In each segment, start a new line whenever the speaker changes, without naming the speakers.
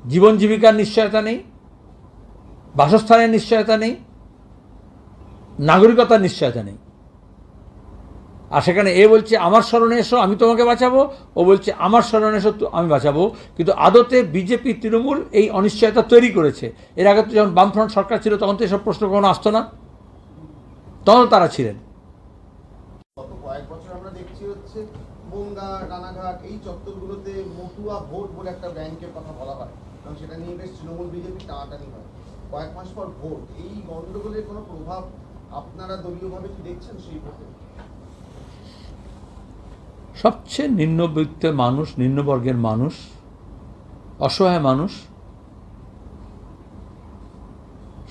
জীবন জীবিকার নিশ্চয়তা নেই, বাসস্থানের নিশ্চয়তা নেই, নাগরিকতার নিশ্চয়তা নেই। আর সেখানে এ বলছে আমার শরণে এসো আমি তোমাকে বাঁচাবো, ও বলছে আমার শরণে এসো আমি বাঁচাবো। কিন্তু আদতে বিজেপি তৃণমূল এই অনিশ্চয়তা তৈরি করেছে। এর আগে তো যখন বামফ্রন্ট সরকার ছিল তখন তো এসব প্রশ্ন কখনো আসতো না, তখন তারা ছিলেন।
গত কয়েক বছর আমরা দেখছি হচ্ছে বনগা, রানাঘাট এই চত্বরগুলোতে মতুয়া ভোট বলে একটা ব্যাংকের কথা বলা হয়, কারণ সেটা নিয়ে বেশ তৃণমূল বিজেপি টানাটানি হয়। কয়েক মাস পর ভোট, এই গন্ডগোলের কোনো প্রভাব আপনারা দলীয়ভাবে কি দেখছেন সেই ভোটে?
সবচেয়ে নিম্নবিত্ত মানুষ, নিম্নবর্গের মানুষ, অসহায় মানুষ,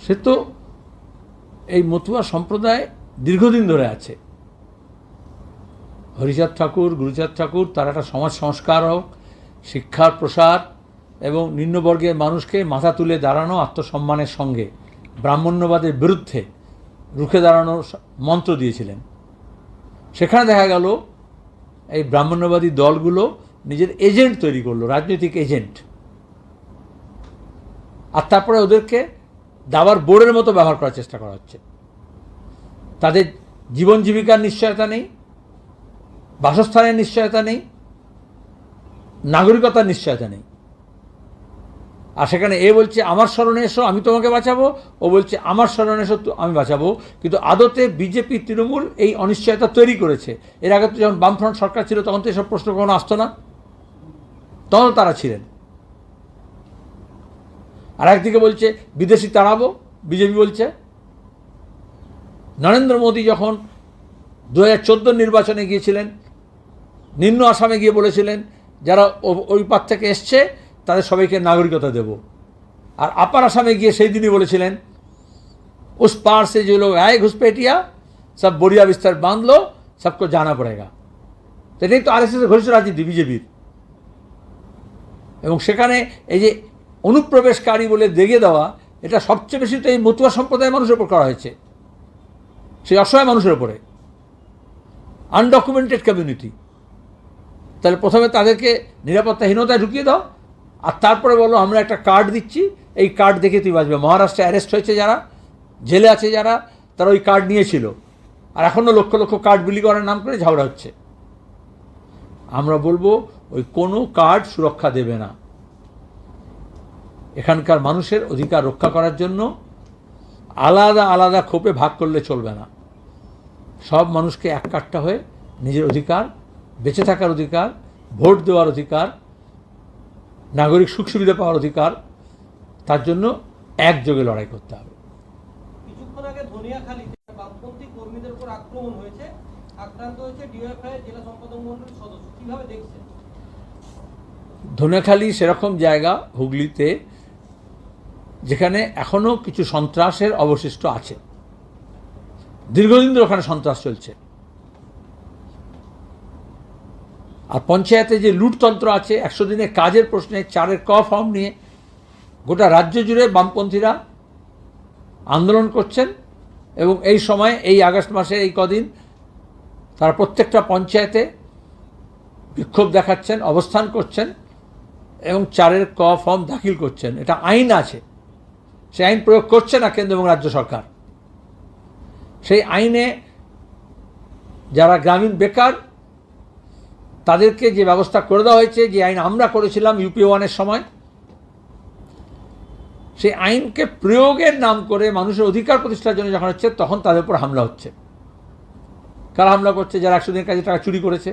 সে তো এই মতুয়া সম্প্রদায় দীর্ঘদিন ধরে আছে। হরিচাঁদ ঠাকুর, গুরুচাঁদ ঠাকুর তারা একটা সমাজ সংস্কারক, শিক্ষার প্রসার এবং নিম্নবর্গের মানুষকে মাথা তুলে দাঁড়ানো, আত্মসম্মানের সঙ্গে ব্রাহ্মণ্যবাদের বিরুদ্ধে রুখে দাঁড়ানোর মন্ত্র দিয়েছিলেন। সেখানে দেখা গেল এই ব্রাহ্মণ্যবাদী দলগুলো নিজের এজেন্ট তৈরি করলো, রাজনৈতিক এজেন্ট, আর তারপরে ওদেরকে দাবার বোর্ডের মতো ব্যবহার করার চেষ্টা করা হচ্ছে। তাদের জীবন জীবিকার নিশ্চয়তা নেই, বাসস্থানের নিশ্চয়তা নেই, নাগরিকতার নিশ্চয়তা নেই। আর সেখানে এ বলছে আমার শরণে এসো আমি তোমাকে বাঁচাবো, ও বলছে আমার শরণে এসো আমি বাঁচাবো। কিন্তু আদতে বিজেপি তৃণমূল এই অনিশ্চয়তা তৈরি করেছে। এর আগে তো যখন বামফ্রন্ট সরকার ছিল তখন তো এসব প্রশ্ন কখনো আসতো না, তখন তারা ছিলেন। আর একদিকে বলছে বিদেশি তাড়াবো, বিজেপি বলছে। নরেন্দ্র মোদী যখন 2014 নির্বাচনে গিয়েছিলেন, নিম্ন আসামে গিয়ে বলেছিলেন যারা ওই পার থেকে এসছে তাদের সবাইকে নাগরিকতা দেব। আর আপার আসামে গিয়ে সেই দিনই বলেছিলেন উস पार से जो लोग आए घुसपैठिया सब बोरिया बिस्तर बांध लो सबको जाना पड़ेगा। তো এটাই তো আরএসএসের ঘনিষ্ঠ রাজনীতি বিজেপির। এবং সেখানে এই যে অনুপ্রবেশকারী বলে দেখিয়ে দেওয়া, এটা সবচেয়ে বেশি তো এই মতুয়া সম্প্রদায়ের মানুষের উপর করা হয়েছে, সেই অসহায় মানুষের উপরে, আনডকুমেন্টেড কমিউনিটি। তাহলে প্রথমে তাদেরকে নিরাপত্তাহীনতায় ঢুকিয়ে দাও, আর তারপরে বলো আমরা একটা কার্ড দিচ্ছি, এই কার্ড দেখে তুই বাঁচবে। মহারাষ্ট্রে অ্যারেস্ট হয়েছে যারা, জেলে আছে যারা, তারা ওই কার্ড নিয়েছিল, আর এখনও লক্ষ লক্ষ কার্ড বিলি করার নাম করে ঝগড়া হচ্ছে। আমরা বলবো ওই কোনো কার্ড সুরক্ষা দেবে না। এখানকার মানুষের অধিকার রক্ষা করার জন্য আলাদা আলাদা খোপে ভাগ করলে চলবে না। সব মানুষকে এক কাট্টা হয়ে নিজের অধিকার, বেঁচে থাকার অধিকার, ভোট দেওয়ার অধিকার, নাগরিক সুখ সুবিধা পাওয়ার অধিকার, তার জন্য একযোগে লড়াই করতে হবে।
কিছুক্ষণ আগে ধনিয়াখালীতে বামপন্থী কর্মীদের উপর আক্রমণ হয়েছে, আক্রান্ত হয়েছে ডিওএফআই জেলা সম্পাদক মণ্ডলীর সদস্য, কিভাবে দেখছেন?
ধনিয়াখালী সেরকম জায়গা হুগলিতে যেখানে এখনও কিছু সন্ত্রাসের অবশিষ্ট আছে, দীর্ঘদিন ধরে ওখানে সন্ত্রাস চলছে। আর পঞ্চায়েতে যে লুটতন্ত্র আছে, 100 দিনের কাজের প্রশ্নে 4-এর ক ফর্ম নিয়ে গোটা রাজ্য জুড়ে বামপন্থীরা আন্দোলন করছেন। এবং এই সময় এই আগস্ট মাসে এই কদিন তারা প্রত্যেকটা পঞ্চায়েতে বিক্ষোভ দেখাচ্ছেন, অবস্থান করছেন এবং 4-এর ক ফর্ম দাখিল করছেন। এটা আইন আছে, সেই আইন প্রয়োগ করছে না কেন্দ্র এবং রাজ্য সরকার। সেই আইনে যারা গ্রামীণ বেকার তাদেরকে যে ব্যবস্থা করে দেওয়া হয়েছে, যে আইন আমরা করেছিলাম ইউপি 1-এর সময়, সেই আইনকে প্রয়োগের নাম করে মানুষের অধিকার প্রতিষ্ঠার জন্য যখন হচ্ছে, তখন তাদের উপর হামলা হচ্ছে। কারা হামলা করছে? যারা 100 দিনের কাজে টাকা চুরি করেছে,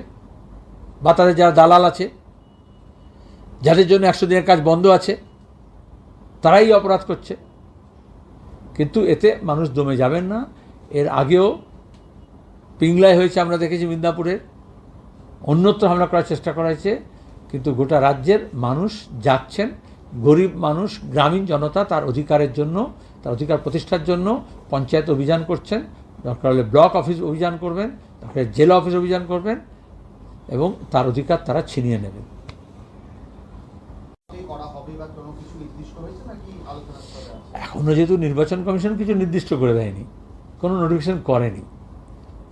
বা তাদের যারা দালাল আছে, যাদের জন্য 100 দিনের কাজ বন্ধ আছে, তারাই অপরাধ করছে। কিন্তু এতে মানুষ দমে যাবেন না। এর আগেও পিংলায় হয়েছে, আমরা দেখেছি মিদনাপুরের, অন্যত্র হামলা করার চেষ্টা করা হয়েছে, কিন্তু গোটা রাজ্যের মানুষ যাচ্ছেন, গরিব মানুষ, গ্রামীণ জনতা তার অধিকারের জন্য, তার অধিকার প্রতিষ্ঠার জন্য পঞ্চায়েত অভিযান করছেন, দরকার হলে ব্লক অফিস অভিযান করবেন, দরকার জেলা অফিস অভিযান করবেন এবং তার অধিকার তারা ছিনিয়ে নেবেন। এখনও যেহেতু নির্বাচন কমিশন কিছু নির্দিষ্ট করে দেয়নি, কোনো নোটিফিকেশন করেনি,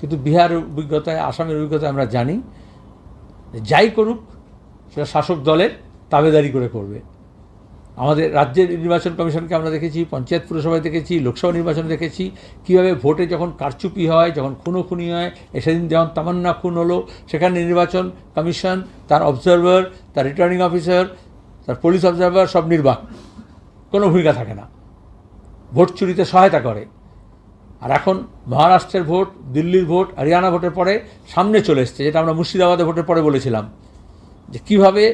কিন্তু বিহারের অভিজ্ঞতায়, আসামের অভিজ্ঞতায় আমরা জানি যাই করুক সেটা শাসক দলের তাবেদারি করে করবে। আমাদের রাজ্যের নির্বাচন কমিশনকে আমরা দেখেছি, পঞ্চায়েত পুরসভায় দেখেছি, লোকসভা নির্বাচনে দেখেছি কীভাবে ভোটে যখন কারচুপি হয়, যখন খুনোখুনি হয়। সেদিন যেমন তামান্না খুন হলো, সেখানে নির্বাচন কমিশন, তার অবজারভার, তার রিটার্নিং অফিসার, তার পুলিশ অবজারভার সব নির্বাক, কোনো ভূমিকা থাকে না, ভোট চুরিতে সহায়তা করে। আর এখন মহারাষ্ট্রের ভোট, দিল্লির ভোট, হরিয়ানা ভোটের পরে সামনে চলে এসছে, যেটা আমরা মুর্শিদাবাদে ভোটের পরে বলেছিলাম, যে কীভাবে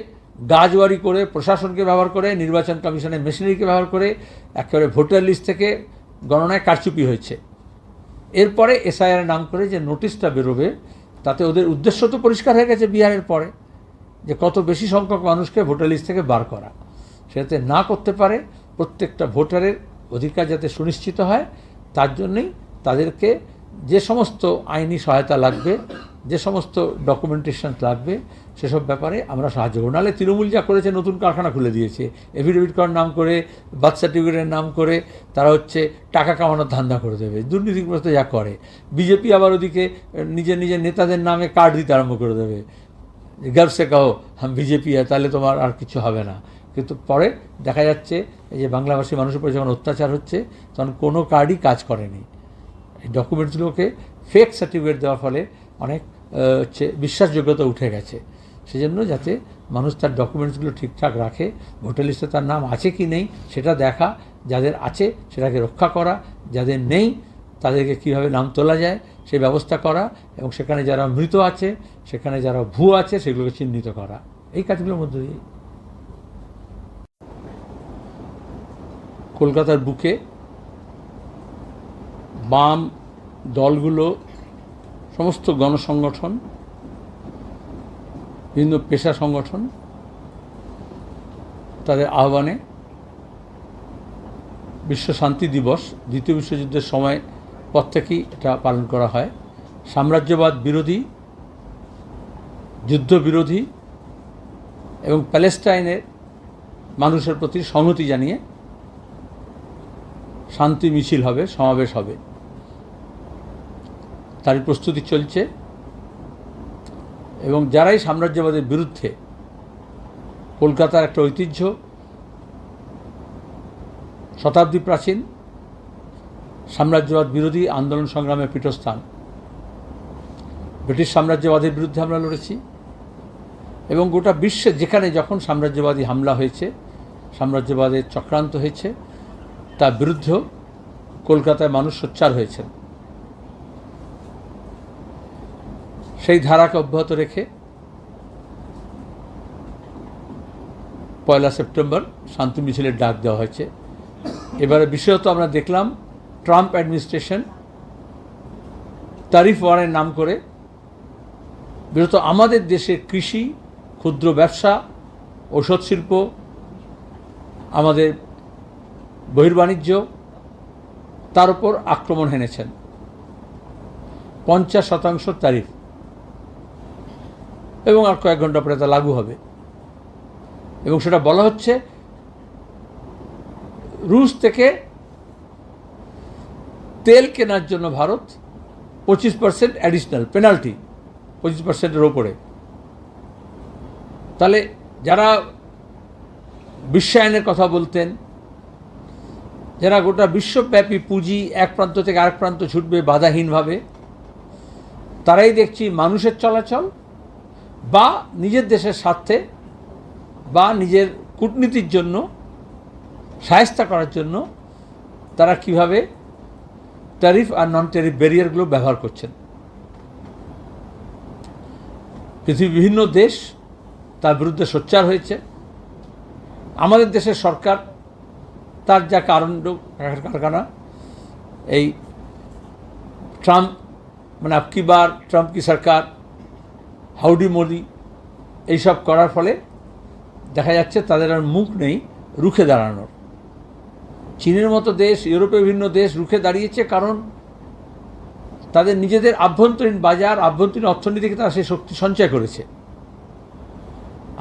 গাজওয়ারি করে, প্রশাসনকে ব্যবহার করে, নির্বাচন কমিশনের মেশিনারিকে ব্যবহার করে একেবারে ভোটার লিস্ট থেকে গণনায় কারচুপি হয়েছে। এরপরে এসআইআর নাম করে যে নোটিশটা বেরোবে, তাতে ওদের উদ্দেশ্য তো পরিষ্কার হয়ে গেছে বিহারের পরে, যে কত বেশি সংখ্যক মানুষকে ভোটার লিস্ট থেকে বার করা। সেটাতে না করতে পারে, প্রত্যেকটা ভোটারের অধিকার যাতে সুনিশ্চিত হয়, তার জন্যই তাদেরকে যে সমস্ত আইনি সহায়তা লাগবে, যে সমস্ত ডকুমেন্টেশন লাগবে, সেসব ব্যাপারে আমরা সাহায্য করব। নাহলে তৃণমূল যা করেছে, নতুন কারখানা খুলে দিয়েছে, এফিডেভিট করার নাম করে, বার্থ সার্টিফিকেটের নাম করে তারা হচ্ছে টাকা কামানোর ধান্দা করে দেবে, দুর্নীতিগ্রস্ত যা করে। বিজেপি আবার ওদিকে নিজের নিজের নেতাদের নামে কার্ড দিতে আরম্ভ করে দেবে, গর্ব সে কহো হাম বিজেপি তাহলে তোমার আর কিছু হবে না। কিন্তু পরে দেখা যাচ্ছে এই যে বাংলাভাষী মানুষের উপরে যখন অত্যাচার হচ্ছে, তখন কোনো কার্ডই কাজ করেনি। এই ডকুমেন্টসগুলোকে ফেক সার্টিফিকেট দেওয়ার ফলে অনেক হচ্ছে বিশ্বাসযোগ্যতা উঠে গেছে। সেজন্য যাতে মানুষ তার ডকুমেন্টসগুলো ঠিকঠাক রাখে, ভোটার লিস্টে তার নাম আছে কি নেই সেটা দেখা, যাদের আছে সেটাকে রক্ষা করা, যাদের নেই তাদেরকে কীভাবে নাম তোলা যায় সেই ব্যবস্থা করা, এবং সেখানে যারা মৃত আছে, সেখানে যারা ভুয়ো আছে, সেগুলোকে চিহ্নিত করা, এই কাজগুলোর মধ্যে দিয়ে কলকাতার বুকে বাম দলগুলো, সমস্ত গণসংগঠন, বিভিন্ন পেশা সংগঠন, তাদের আহ্বানে বিশ্ব শান্তি দিবস দ্বিতীয় বিশ্বযুদ্ধের সময় পর থেকেই এটা পালন করা হয়। সাম্রাজ্যবাদ বিরোধী, যুদ্ধ বিরোধী এবং প্যালেস্টাইনের মানুষের প্রতি সংহতি জানিয়ে শান্তি মিছিল হবে, সমাবেশ হবে, তারই প্রস্তুতি চলছে। এবং যারাই সাম্রাজ্যবাদের বিরুদ্ধে, কলকাতার একটা ঐতিহ্য, শতাব্দী প্রাচীন সাম্রাজ্যবাদ বিরোধী আন্দোলন সংগ্রামের পীঠস্থান। ব্রিটিশ সাম্রাজ্যবাদের বিরুদ্ধে আমরা লড়েছি, এবং গোটা বিশ্বে যেখানে যখন সাম্রাজ্যবাদী হামলা হয়েছে, সাম্রাজ্যবাদের চক্রান্ত হয়েছে, তার বিরুদ্ধেও কলকাতায় মানুষ সোচ্চার হয়েছেন। সেই ধারাকে অব্যাহত রেখে 1 সেপ্টেম্বর শান্তি মিছিলের ডাক দেওয়া হয়েছে। এবারে বিশেষত আমরা দেখলাম ট্রাম্প অ্যাডমিনিস্ট্রেশন ট্যারিফ ওয়ারের নাম করে বিশেষত আমাদের দেশের কৃষি, ক্ষুদ্র ব্যবসা, ঔষধ শিল্প, আমাদের বহির্বাণিজ্য, তার উপর আক্রমণ হেনেছেন। 50% ট্যারিফ, এবং আর কয়েক ঘন্টা পরে তা লাগু হবে। এবং সেটা বলা হচ্ছে রুশ থেকে তেল কেনার জন্য ভারত 25% অ্যাডিশনাল পেনাল্টি, 25%-এর ওপরে। তাহলে যারা বিশ্বায়নের কথা বলতেন, যারা গোটা বিশ্বব্যাপী পুঁজি এক প্রান্ত থেকে আরেক প্রান্ত ছুটবে বাধাহীনভাবে, তারাই দেখছি মানুষের চলাচল বা নিজের দেশের স্বার্থে বা নিজের কূটনীতির জন্য, শায়েস্তা করার জন্য তারা কিভাবে ট্যারিফ আর নন ট্যারিফ ব্যারিয়ারগুলো ব্যবহার করছেন। পৃথিবীর বিভিন্ন দেশ তার বিরুদ্ধে সোচ্চার হয়েছে। আমাদের দেশের সরকার তার যা কারখানা, এই ট্রাম্প মানে আবকি বার ট্রাম্প কি সরকার, হাউডি মোদি, এইসব করার ফলে দেখা যাচ্ছে তাদের আর মুখ নেই রুখে দাঁড়ানোর। চীনের মতো দেশ, ইউরোপের বিভিন্ন দেশ রুখে দাঁড়িয়েছে, কারণ তাদের নিজেদের আভ্যন্তরীণ বাজার, আভ্যন্তরীণ অর্থনীতিকে তারা সেই শক্তি সঞ্চয় করেছে।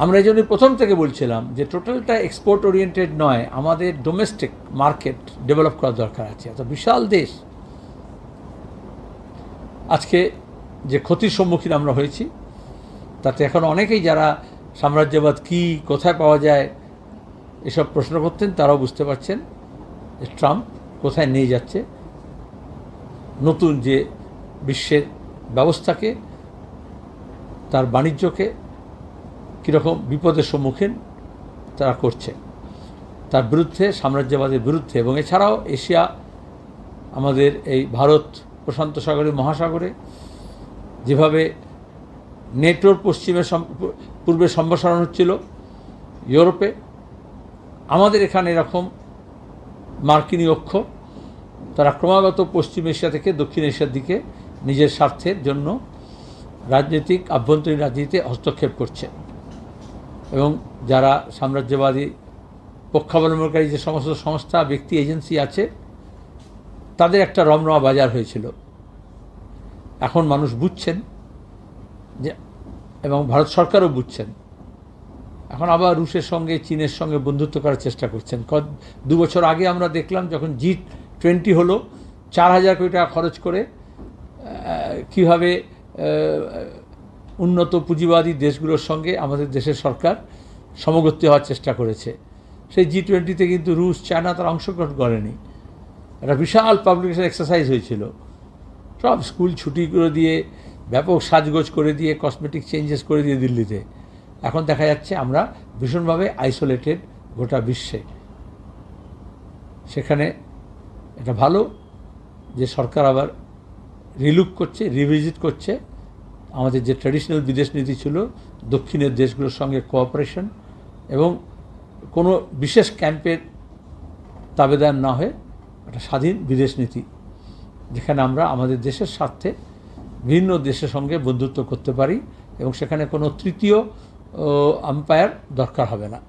আমরা এই জন্য প্রথম থেকে বলছিলাম যে টোটালটা এক্সপোর্ট ওরিয়েন্টেড নয়, আমাদের ডোমেস্টিক মার্কেট ডেভেলপ করার দরকার আছে। এত বিশাল দেশ, আজকে যে ক্ষতির সম্মুখীন আমরা হয়েছি, তাতে এখন অনেকেই যারা সাম্রাজ্যবাদ কী, কোথায় পাওয়া যায়, এসব প্রশ্ন করতেন তারাও বুঝতে পারছেন যে ট্রাম্প কোথায় নিয়ে যাচ্ছে নতুন যে বিশ্বের ব্যবস্থাকে, তার বাণিজ্যকে কীরকম বিপদের সম্মুখীন তারা করছে, তার বিরুদ্ধে, সাম্রাজ্যবাদের বিরুদ্ধে। এবং এছাড়াও এশিয়া, আমাদের এই ভারত প্রশান্ত সাগরীয় মহাসাগরে যেভাবে নেটোর পূর্বে সম্প্রসারণ হচ্ছিল ইউরোপে, আমাদের এখানে এরকম মার্কিনী অক্ষ তারা ক্রমাগত পশ্চিম এশিয়া থেকে দক্ষিণ এশিয়ার দিকে নিজের স্বার্থের জন্য রাজনৈতিক, আভ্যন্তরীণ রাজনীতিতে হস্তক্ষেপ করছে। এবং যারা সাম্রাজ্যবাদী পক্ষাবলম্বনকারী যে সমস্ত সংস্থা, ব্যক্তি, এজেন্সি আছে, তাদের একটা রমরমা বাজার হয়েছিল। এখন মানুষ বুঝছেন যে, এবং ভারত সরকারও বুঝছেন, এখন আবার রুশের সঙ্গে, চীনের সঙ্গে বন্ধুত্ব করার চেষ্টা করছেন। 2 বছর আগে আমরা দেখলাম যখন G20 হলো, 4,000 কোটি টাকা খরচ করে কীভাবে উন্নত পুঁজিবাদী দেশগুলোর সঙ্গে আমাদের দেশের সরকার সমগোত্রী হওয়ার চেষ্টা করেছে। সেই G20-তে কিন্তু রুশ, চায়না তারা অংশগ্রহণ করেনি। একটা বিশাল পাবলিকেশন এক্সারসাইজ হয়েছিল, সব স্কুল ছুটি করে দিয়ে, ব্যাপক সাজগোজ করে দিয়ে, কসমেটিক চেঞ্জেস করে দিয়ে দিল্লিতে। এখন দেখা যাচ্ছে আমরা ভীষণভাবে আইসোলেটেড গোটা বিশ্বে। সেখানে এটা ভালো যে সরকার আবার রিলুক করছে, রিভিজিট করছে আমাদের যে ট্র্যাডিশনাল বিদেশ নীতি ছিল, দক্ষিণের দেশগুলোর সঙ্গে কোঅপারেশন, এবং কোনো বিশেষ ক্যাম্পের তাবেদার না হয়ে একটা স্বাধীন বিদেশ নীতি, যেখানে আমরা আমাদের দেশের স্বার্থে ভিন্ন দেশের সঙ্গে বন্ধুত্ব করতে পারি এবং সেখানে কোনো তৃতীয় আম্পায়ার দরকার হবে না।